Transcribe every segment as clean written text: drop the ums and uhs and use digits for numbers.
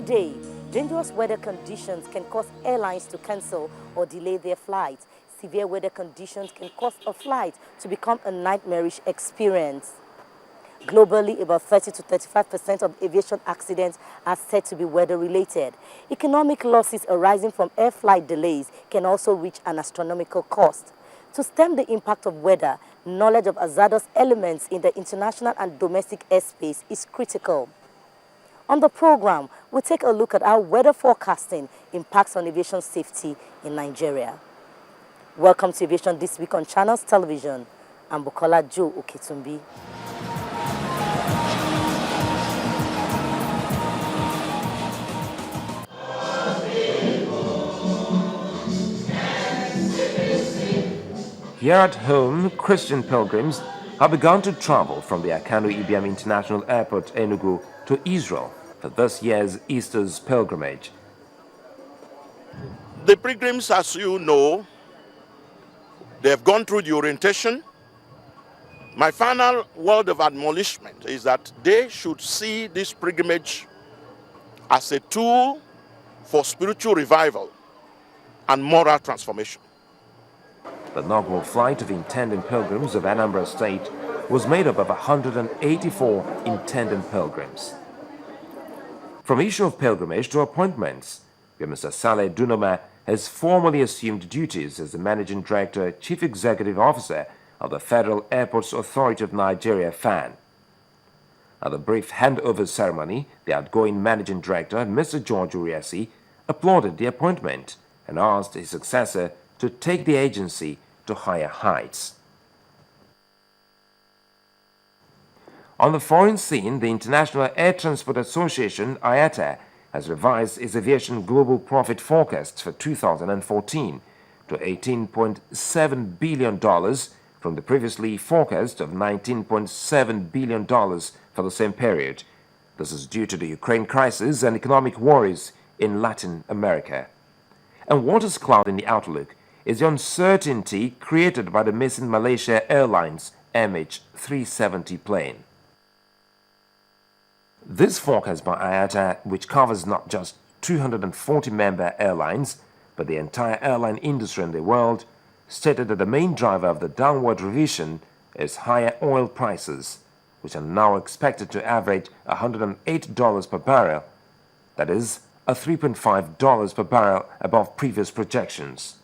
day, dangerous weather conditions can cause airlines to cancel or delay their flights. Severe weather conditions can cause a flight to become a nightmarish experience. Globally, about 30 to 35% of aviation accidents are said to be weather-related. Economic losses arising from air flight delays can also reach an astronomical cost. To stem the impact of weather, knowledge of hazardous elements in the international and domestic airspace is critical. On the program, we'll take a look at how weather forecasting impacts on aviation safety in Nigeria. Welcome to Aviation This Week on Channels Television. I'm Bukola Joe Oketumbi. Here at home, Christian pilgrims have begun to travel from the Akanu Ibiam International Airport, Enugu, to Israel for this year's Easter's pilgrimage. The pilgrims, as you know, they have gone through the orientation. My final word of admonishment is that they should see this pilgrimage as a tool for spiritual revival and moral transformation. The inaugural flight of intending pilgrims of Anambra State was made up of 184 intending pilgrims. From issue of pilgrimage to appointments, where Mr. Saleh Dunoma has formally assumed duties as the Managing Director, Chief Executive Officer of the Federal Airports Authority of Nigeria, FAN. At the brief handover ceremony, the outgoing Managing Director, Mr. George Uriasi, applauded the appointment and asked his successor to take the agency to higher heights. On the foreign scene, the International Air Transport Association, IATA, has revised its aviation global profit forecast for 2014 to $18.7 billion from the previously forecast of $19.7 billion for the same period. This is due to the Ukraine crisis and economic worries in Latin America. And what is clouding the outlook is the uncertainty created by the missing Malaysia Airlines MH370 plane. This forecast by IATA, which covers not just 240 member airlines, but the entire airline industry in the world, stated that the main driver of the downward revision is higher oil prices, which are now expected to average $108 per barrel, that is, a $3.5 per barrel above previous projections.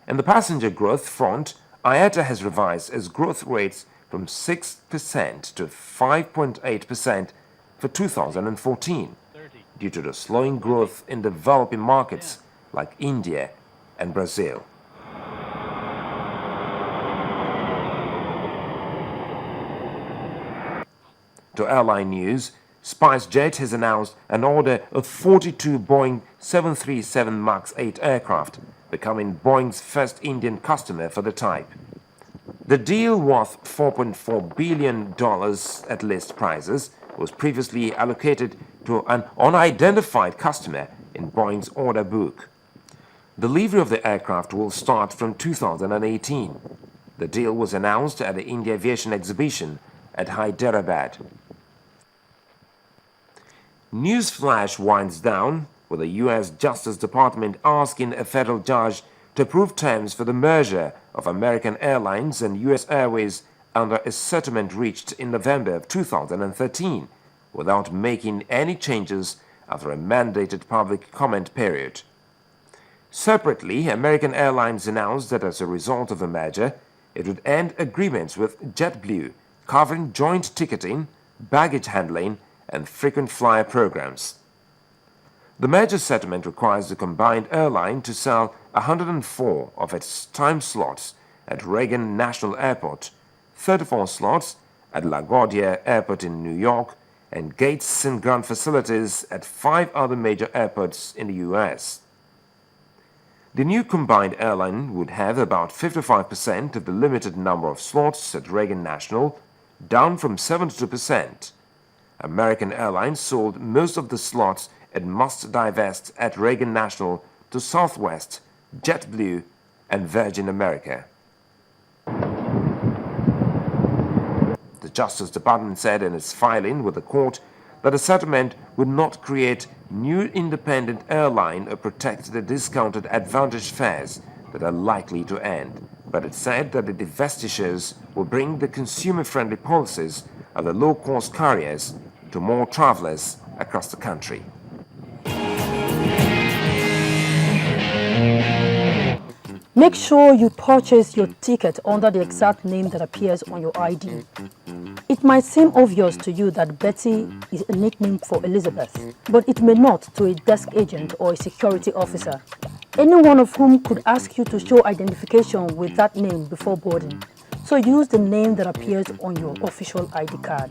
In the passenger growth front, IATA has revised its growth rates from 6% to 5.8% for 2014 due to the slowing growth in developing markets like India and Brazil. To airline news, SpiceJet has announced an order of 42 Boeing 737 MAX 8 aircraft, becoming Boeing's first Indian customer for the type. The deal, worth $4.4 billion at list prices, was previously allocated to an unidentified customer in Boeing's order book. Delivery of the aircraft will start from 2018. The deal was announced at the India Aviation Exhibition at Hyderabad. Newsflash winds down with the U.S. Justice Department asking a federal judge to approve terms for the merger of American Airlines and U.S. Airways under a settlement reached in November of 2013 without making any changes after a mandated public comment period. Separately, American Airlines announced that as a result of the merger, it would end agreements with JetBlue covering joint ticketing, baggage handling, and frequent flyer programs. The merger settlement requires the combined airline to sell 104 of its time slots at Reagan National Airport, 34 slots at LaGuardia Airport in New York, and gates and ground facilities at 5 other major airports in the U.S. The new combined airline would have about 55% of the limited number of slots at Reagan National, down from 72%. American Airlines sold most of the slots and must divest at Reagan National to Southwest, JetBlue, and Virgin America. The Justice Department said in its filing with the court that the settlement would not create new independent airline protects the discounted advantage fares that are likely to end. But it said that the divestitures will bring the consumer-friendly policies of the low-cost carriers to more travelers across the country. Make sure you purchase your ticket under the exact name that appears on your ID. It might seem obvious to you that Betty is a nickname for Elizabeth, but it may not to a desk agent or a security officer, any one of whom could ask you to show identification with that name before boarding. So use the name that appears on your official ID card.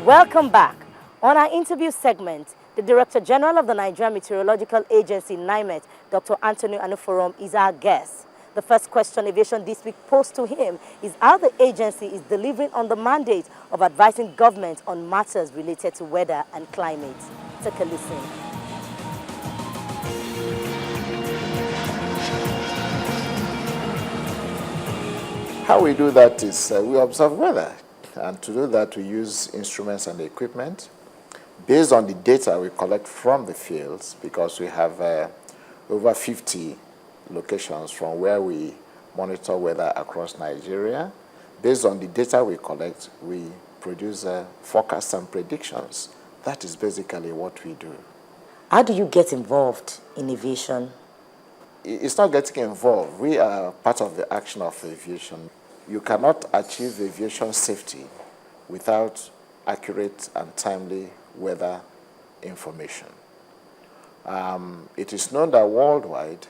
Welcome back. On our interview segment, the Director General of the Nigerian Meteorological Agency, NIMET, Dr. Anthony Anuforum, is our guest. The first question Aviation This Week posed to him is how the agency is delivering on the mandate of advising government on matters related to weather and climate. Take a listen. How we do that is we observe weather. And to do that, we use instruments and equipment based on the data we collect from the fields, because we have over 50 locations from where we monitor weather across Nigeria. Based on the data we collect, we produce forecasts and predictions. That is basically what we do. How do you get involved in aviation? It's not getting involved. We are part of the action of aviation. You cannot achieve aviation safety without accurate and timely weather information. It is known that worldwide,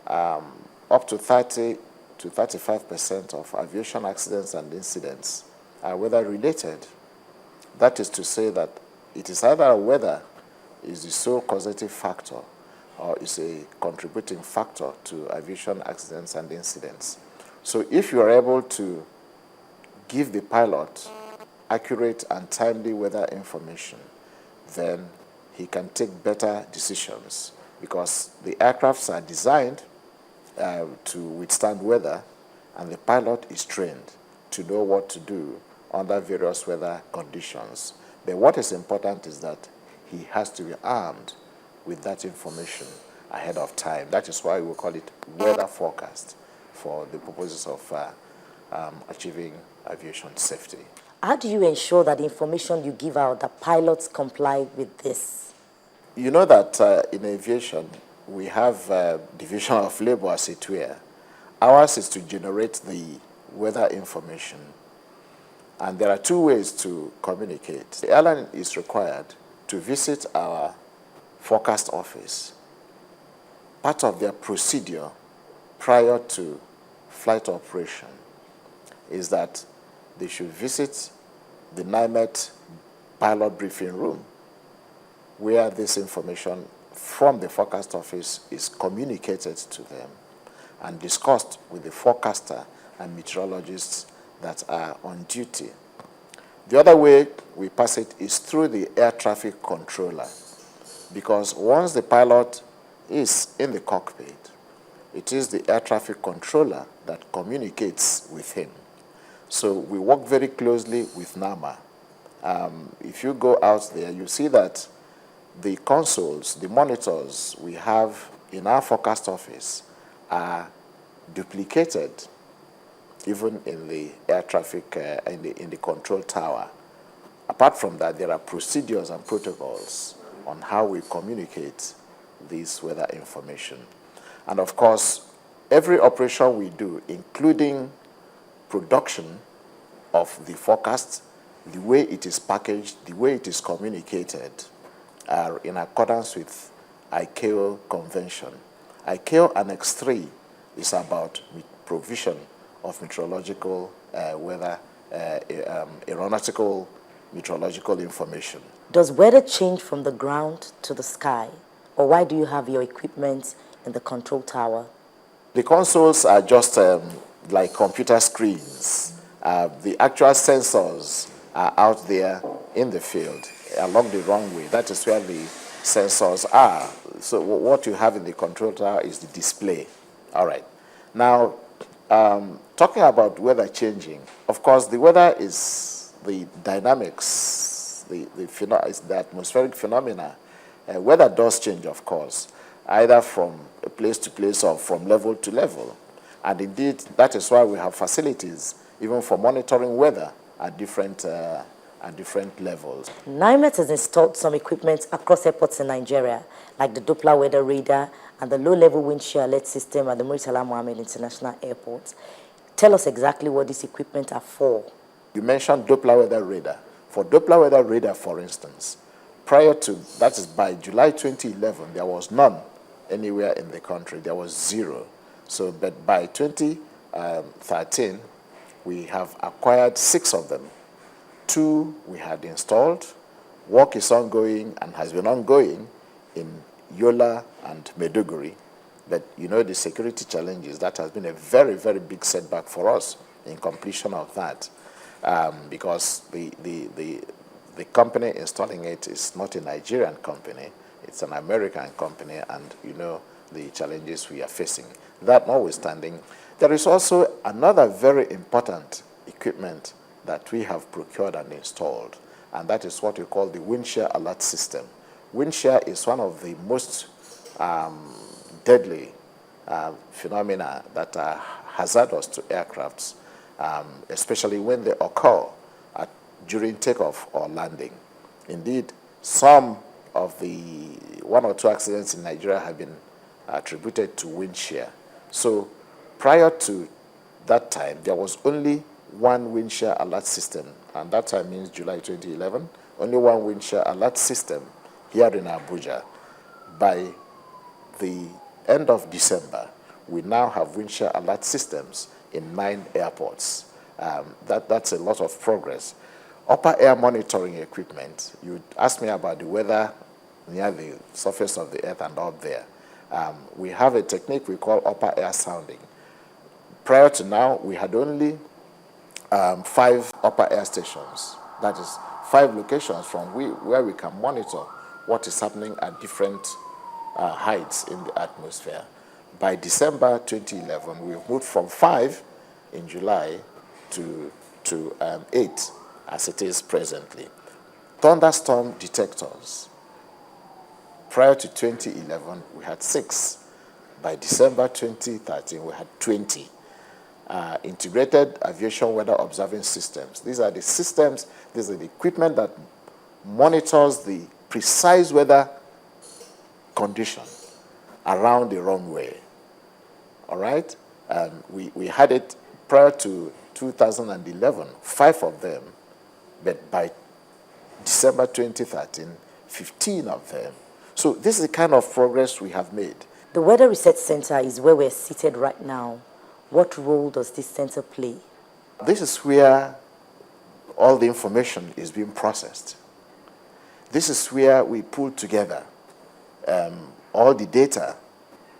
up to 30 to 35% of aviation accidents and incidents are weather-related. That is to say that it is either weather is the sole causative factor or is a contributing factor to aviation accidents and incidents. So if you are able to give the pilot accurate and timely weather information, then he can take better decisions, because the aircrafts are designed to withstand weather, and the pilot is trained to know what to do under various weather conditions. But what is important is that he has to be armed with that information ahead of time. That is why we call it weather forecast, for the purposes of achieving aviation safety. How do you ensure that the information you give out, that pilots comply with this? You know that in aviation, we have division of labor, as it were. Ours is to generate the weather information. And there are two ways to communicate. The airline is required to visit our forecast office. Part of their procedure prior to flight operation is that they should visit the NIMET pilot briefing room, where this information from the forecast office is communicated to them and discussed with the forecaster and meteorologists that are on duty. The other way we pass it is through the air traffic controller, because once the pilot is in the cockpit, it is the air traffic controller that communicates with him. So we work very closely with NAMA. If you go out there, you see that the consoles, the monitors we have in our forecast office are duplicated even in the air traffic, in the control tower. Apart from that, there are procedures and protocols on how we communicate this weather information. And of course, every operation we do, including production of the forecast, the way it is packaged, the way it is communicated, are in accordance with ICAO convention. ICAO Annex 3 is about provision of meteorological aeronautical meteorological information. Does weather change from the ground to the sky? Or why do you have your equipment in the control tower? The consoles are just like computer screens. The actual sensors are out there in the field along the runway. That is where the sensors are. So what you have in the control tower is the display. All right. Now, talking about weather changing, of course, the weather is the dynamics, is the atmospheric phenomena. Weather does change, of course, either from place to place or from level to level. And indeed, that is why we have facilities, even for monitoring weather at different levels. NIMET has installed some equipment across airports in Nigeria, like the Doppler weather radar and the low-level wind shear alert system at the Murtala Mohammed International Airport. Tell us exactly what these equipment are for. You mentioned Doppler weather radar. For Doppler weather radar, for instance, prior to, that is by July 2011, there was none anywhere in the country. There was zero. So, but by 2013, we have acquired 6 of them. 2 we had installed. Work is ongoing and has been ongoing in Yola and Maiduguri. But you know the security challenges, that has been a very, very big setback for us in completion of that. Because the company installing it is not a Nigerian company, it's an American company, and you know the challenges we are facing. That notwithstanding, there is also another very important equipment that we have procured and installed, and that is what we call the wind shear alert system. Wind shear is one of the most deadly phenomena that are hazardous to aircrafts, especially when they occur during takeoff or landing. Indeed, some of the 1 or 2 accidents in Nigeria have been attributed to wind shear. So prior to that time, there was only 1 wind shear alert system, and that time means July 2011, only 1 wind shear alert system here in Abuja. By the end of December, we now have wind shear alert systems in 9 airports. That's a lot of progress. Upper air monitoring equipment, you asked me about the weather near the surface of the earth and up there. We have a technique we call upper air sounding. Prior to now, we had only 5 upper air stations. That is 5 locations from where we can monitor what is happening at different heights in the atmosphere. By December 2011, we've moved from 5 in July to 8 as it is presently. Thunderstorm detectors. Prior to 2011, we had 6. By December 2013, we had 20. Integrated aviation weather observing systems. These are the systems, these are the equipment that monitors the precise weather condition around the runway. All right? We had it prior to 2011, 5 of them, but by December 2013, 15 of them. So this is the kind of progress we have made. The Weather Research Center is where we're seated right now. What role does this center play? This is where all the information is being processed. This is where we pull together all the data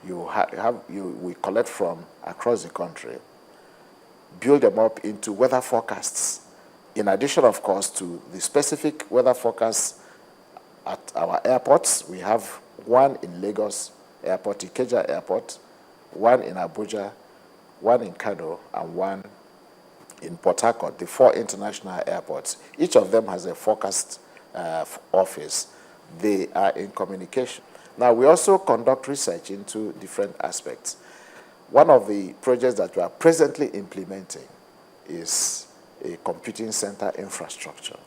we collect from across the country, build them up into weather forecasts. In addition, of course, to the specific weather forecasts at our airports, we have 1 in Lagos Airport, Ikeja Airport, 1 in Abuja, 1 in Kano, and 1 in Port Harcourt, the 4 international airports. Each of them has a forecast office. They are in communication. Now, we also conduct research into different aspects. One of the projects that we are presently implementing is a computing center infrastructure,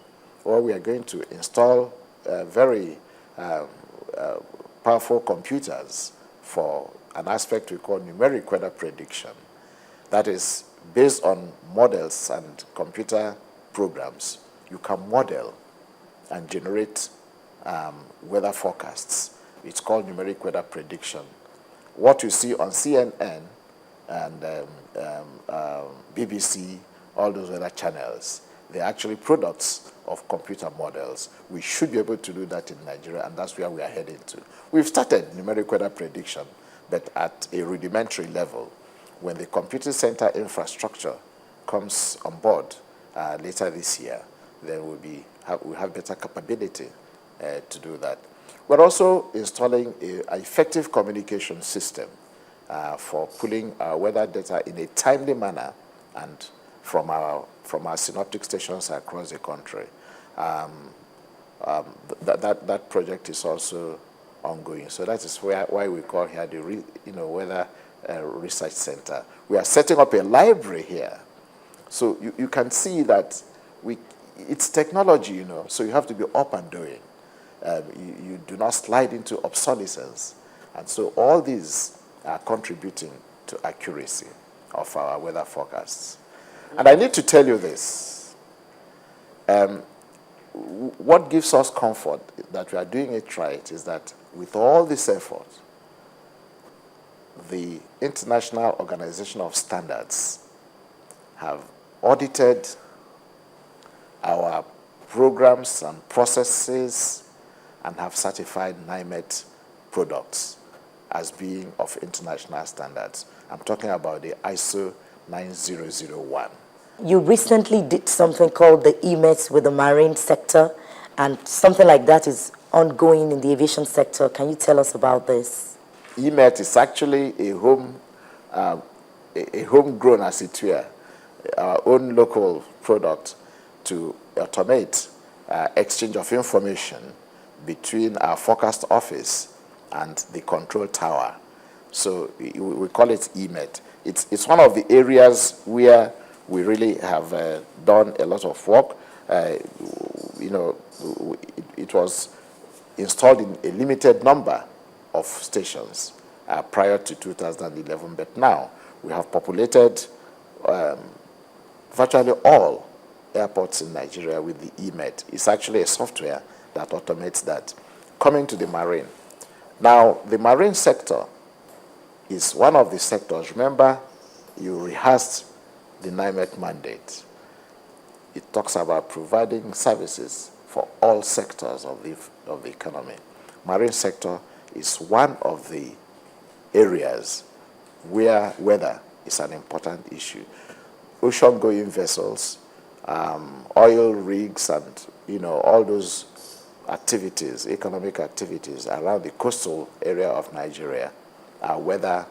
where we are going to install very powerful computers for an aspect we call numeric weather prediction. That is based on models and computer programs. You can model and generate weather forecasts. It's called numeric weather prediction. What you see on CNN and BBC, all those weather channels, they're actually products of computer models. We should be able to do that in Nigeria, and that's where we are heading to. We've started numeric weather prediction, but at a rudimentary level. When the computer center infrastructure comes on board later this year, then we have better capability to do that. We're also installing an effective communication system for pulling our weather data in a timely manner and from our synoptic stations across the country. That project is also ongoing. So that is why we call here the Weather Research Center. We are setting up a library here. So you can see that it's technology, so you have to be up and doing. You do not slide into obsolescence. And so all these are contributing to accuracy of our weather forecasts. And I need to tell you this. What gives us comfort that we are doing it right is that with all this effort, the International Organization of Standards have audited our programs and processes and have certified NIMET products as being of international standards. I'm talking about the ISO 9001. You recently did something called the NIMET with the marine sector, and something like that is ongoing in the aviation sector. Can you tell us about this? NIMET is actually a homegrown, as it were, our own local product to automate exchange of information between our forecast office and the control tower. So we call it NIMET. It's one of the areas where we really have done a lot of work. It was installed in a limited number of stations prior to 2011, but now we have populated virtually all airports in Nigeria with the NIMET. It's actually a software that automates that. Coming to the marine. Now, the marine sector is one of the sectors. Remember, you rehearsed the NIMET mandate. It talks about providing services for all sectors of the economy. Marine sector is one of the areas where weather is an important issue. Ocean-going vessels, oil rigs, and all those activities, economic activities around the coastal area of Nigeria are weather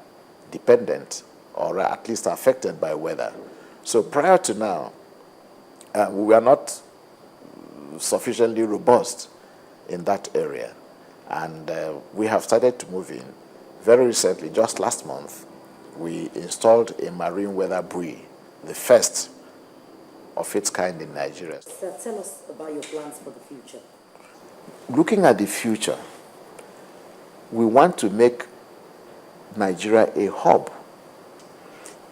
dependent, or at least affected by weather. So prior to now, we were not sufficiently robust in that area. And we have started to move in. Very recently, just last month, we installed a marine weather buoy, the first of its kind in Nigeria. Sir, tell us about your plans for the future. Looking at the future, we want to make Nigeria a hub.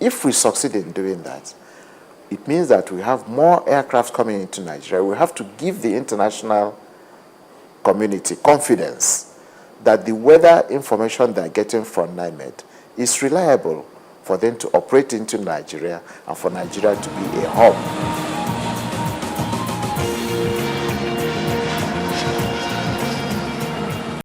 If we succeed in doing that, it means that we have more aircraft coming into Nigeria. We have to give the international community confidence that the weather information they're getting from NIMET is reliable for them to operate into Nigeria and for Nigeria to be a hub